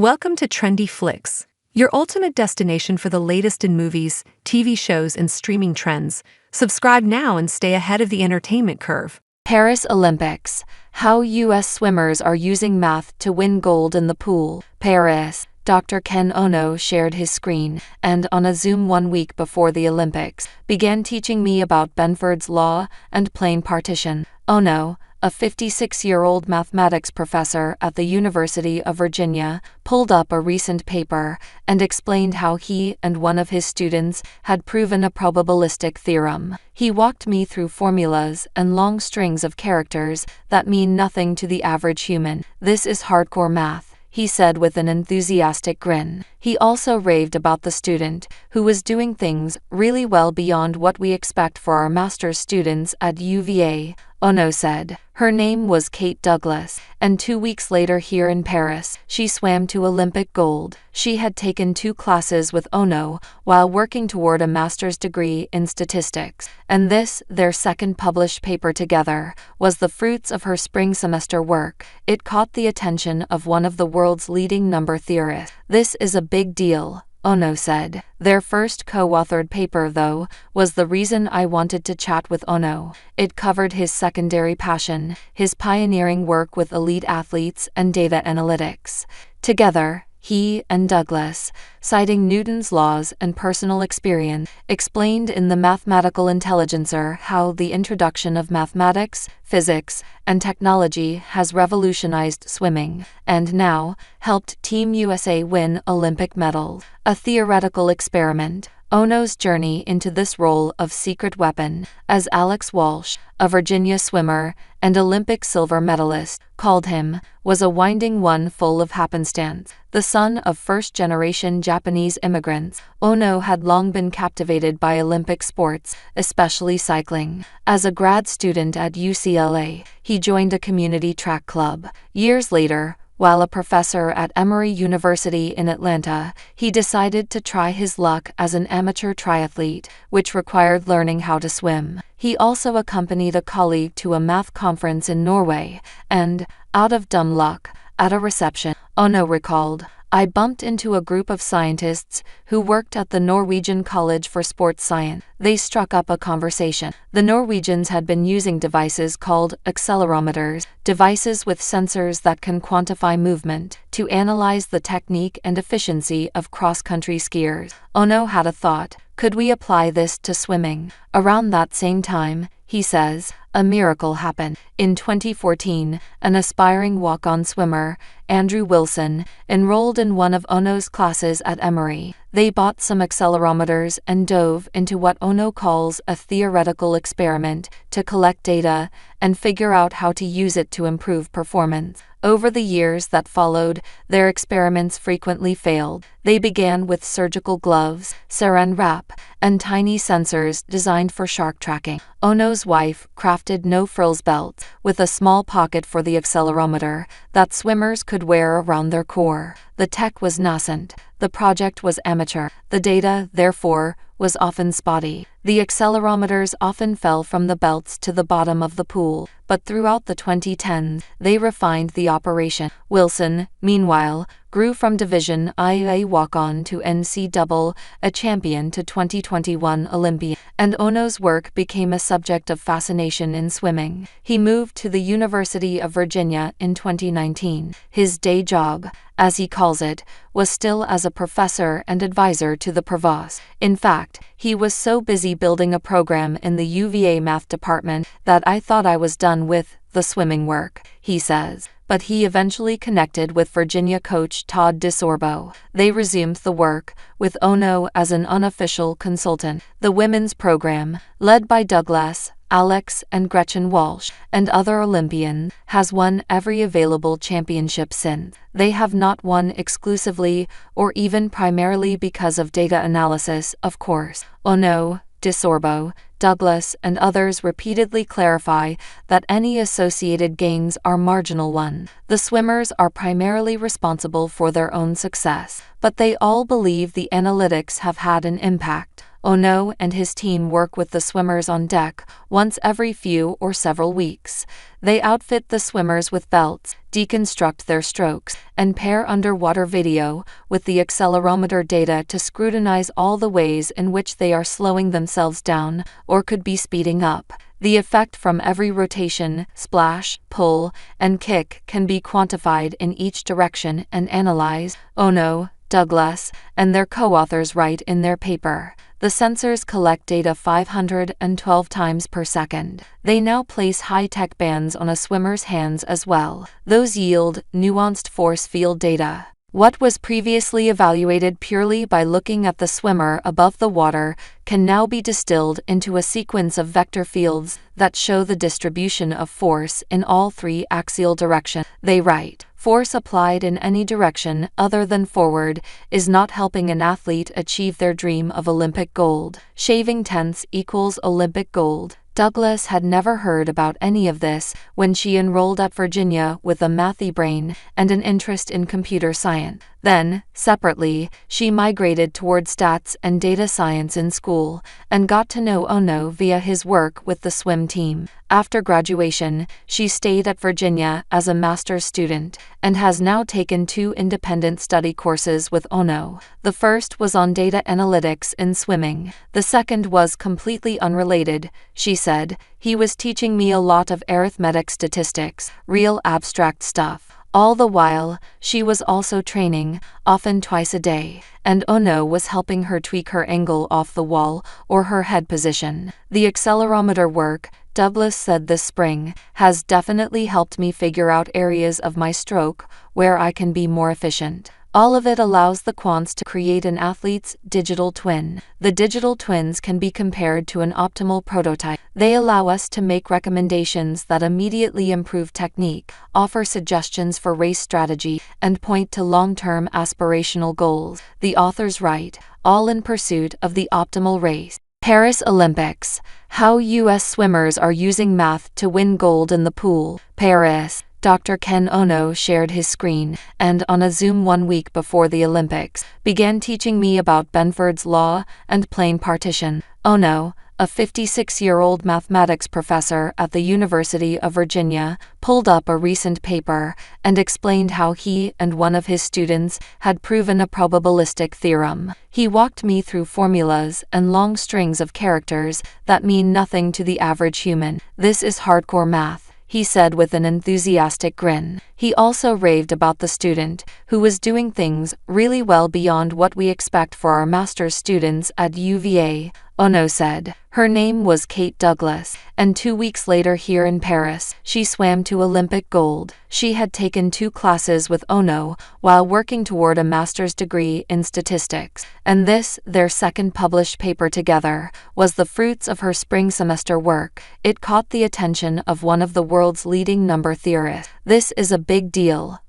Welcome to Trendy Flicks, your ultimate destination for the latest in movies, TV shows, and streaming trends. Subscribe now and stay ahead of the entertainment curve. Paris Olympics. How U.S. swimmers are using math to win gold in the pool. Paris. Dr. Ken Ono shared his screen, and on a Zoom 1 week before the Olympics, began teaching me about Benford's law and plane partition. Ono, a 56-year-old mathematics professor at the University of Virginia, pulled up a recent paper and explained how he and one of his students had proven a probabilistic theorem. He walked me through formulas and long strings of characters that mean nothing to the average human. "This is hardcore math," he said with an enthusiastic grin. He also raved about the student, who was doing things really well beyond what we expect for our master's students at UVA. Ono said. Her name was Kate Douglas, and 2 weeks later here in Paris, she swam to Olympic gold. She had taken 2 classes with Ono while working toward a master's degree in statistics, and this, their second published paper together, was the fruits of her spring semester work. It caught the attention of one of the world's leading number theorists. "This is a big deal," Ono said. Their first co-authored paper, though, was the reason I wanted to chat with Ono. It covered his secondary passion, his pioneering work with elite athletes and data analytics. Together, he and Douglas, citing Newton's laws and personal experience, explained in the Mathematical Intelligencer how the introduction of mathematics, physics, and technology has revolutionized swimming, and now helped Team USA win Olympic medals. A theoretical experiment. Ono's journey into this role of secret weapon, as Alex Walsh, a Virginia swimmer and Olympic silver medalist, called him, was a winding one full of happenstance. The son of first-generation Japanese immigrants, Ono had long been captivated by Olympic sports, especially cycling. As a grad student at UCLA, he joined a community track club. Years later, while a professor at Emory University in Atlanta, he decided to try his luck as an amateur triathlete, which required learning how to swim. He also accompanied a colleague to a math conference in Norway, and, out of dumb luck, at a reception, Ono recalled, "I bumped into a group of scientists who worked at the Norwegian College for Sports Science. They struck up a conversation. The Norwegians had been using devices called accelerometers, devices with sensors that can quantify movement, to analyze the technique and efficiency of cross-country skiers. Ono had a thought, could we apply this to swimming? Around that same time, he says, a miracle happened. In 2014, an aspiring walk-on swimmer, Andrew Wilson, enrolled in one of Ono's classes at Emory. They bought some accelerometers and dove into what Ono calls a theoretical experiment to collect data and figure out how to use it to improve performance. Over the years that followed, their experiments frequently failed. They began with surgical gloves, saran wrap, and tiny sensors designed for shark tracking. Ono's wife crafted no-frills belts with a small pocket for the accelerometer that swimmers could wear around their core. The tech was nascent. The project was amateur. The data, therefore, was often spotty. The accelerometers often fell from the belts to the bottom of the pool, but throughout the 2010s, they refined the operation. Wilson, meanwhile, grew from Division IA walk-on to NCAA, a champion to 2021 Olympian, and Ono's work became a subject of fascination in swimming. He moved to the University of Virginia in 2019. His day job, as he calls it, was still as a professor and advisor to the provost. In fact, he was so busy building a program in the UVA math department that I thought I was done with the swimming work, he says. But he eventually connected with Virginia coach Todd DeSorbo. They resumed the work, with Ono as an unofficial consultant. The women's program, led by Douglas, Alex, and Gretchen Walsh, and other Olympians, has won every available championship since. They have not won exclusively or even primarily because of data analysis, of course. Ono, DeSorbo, Douglas, and others repeatedly clarify that any associated gains are marginal ones. The swimmers are primarily responsible for their own success, but they all believe the analytics have had an impact. Ono and his team work with the swimmers on deck once every few or several weeks. They outfit the swimmers with belts, deconstruct their strokes, and pair underwater video with the accelerometer data to scrutinize all the ways in which they are slowing themselves down or could be speeding up. The effect from every rotation, splash, pull, and kick can be quantified in each direction and analyzed, Ono, Douglas, and their co-authors write in their paper. The sensors collect data 512 times per second. They now place high-tech bands on a swimmer's hands as well. Those yield nuanced force field data. What was previously evaluated purely by looking at the swimmer above the water can now be distilled into a sequence of vector fields that show the distribution of force in all three axial directions. They write, force applied in any direction other than forward is not helping an athlete achieve their dream of Olympic gold. Shaving tenths equals Olympic gold. Douglas had never heard about any of this when she enrolled at Virginia with a mathy brain and an interest in computer science. Then, separately, she migrated toward stats and data science in school and got to know Ono via his work with the swim team. After graduation, she stayed at Virginia as a master's student and has now taken 2 independent study courses with Ono. The first was on data analytics in swimming. The second was completely unrelated, she said. He was teaching me a lot of arithmetic statistics, real abstract stuff. All the while, she was also training, often twice a day, and Ono was helping her tweak her angle off the wall or her head position. The accelerometer work, Douglas said this spring, has definitely helped me figure out areas of my stroke where I can be more efficient. All of it allows the quants to create an athlete's digital twin. The digital twins can be compared to an optimal prototype. They allow us to make recommendations that immediately improve technique, offer suggestions for race strategy, and point to long-term aspirational goals. The authors write, all in pursuit of the optimal race. Paris Olympics. How U.S. swimmers are using math to win gold in the pool. Paris. Dr. Ken Ono shared his screen and, on a Zoom 1 week before the Olympics, began teaching me about Benford's law and plane partition. Ono, a 56-year-old mathematics professor at the University of Virginia, pulled up a recent paper and explained how he and one of his students had proven a probabilistic theorem. He walked me through formulas and long strings of characters that mean nothing to the average human. This is hardcore math, he said with an enthusiastic grin. He also raved about the student, who was doing things really well beyond what we expect for our master's students at UVA, Ono said. Her name was Kate Douglas, and 2 weeks later here in Paris, she swam to Olympic gold. She had taken 2 classes with Ono while working toward a master's degree in statistics, and this, their second published paper together, was the fruits of her spring semester work. It caught the attention of one of the world's leading number theorists. This is a big deal,